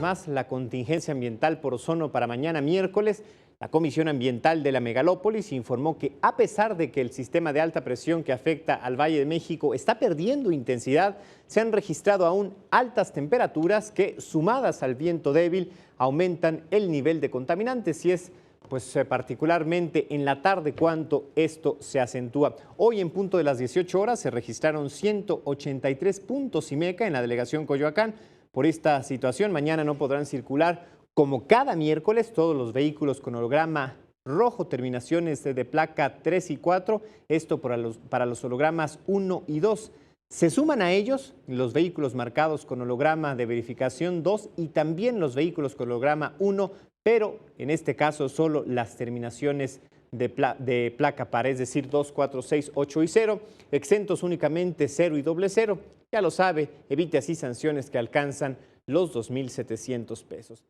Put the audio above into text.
vez más la contingencia ambiental por ozono para mañana miércoles. La Comisión Ambiental de la Megalópolis informó que a pesar de que el sistema de alta presión que afecta al Valle de México está perdiendo intensidad, se han registrado aún altas temperaturas que, sumadas al viento débil, aumentan el nivel de contaminantes y es particularmente en la tarde cuando esto se acentúa. Hoy en punto de las 18 horas se registraron 183 puntos IMECA en la delegación Coyoacán. Por esta situación, mañana no podrán circular como cada miércoles todos los vehículos con holograma rojo, terminaciones de placa 3 y 4, esto para los hologramas 1 y 2. Se suman a ellos los vehículos marcados con holograma de verificación 2 y también los vehículos con holograma 1, pero en este caso solo las terminaciones de placa par, es decir, 2, 4, 6, 8 y 0, exentos únicamente 0 y 00. Ya lo sabe, evite así sanciones que alcanzan los 2,700 pesos.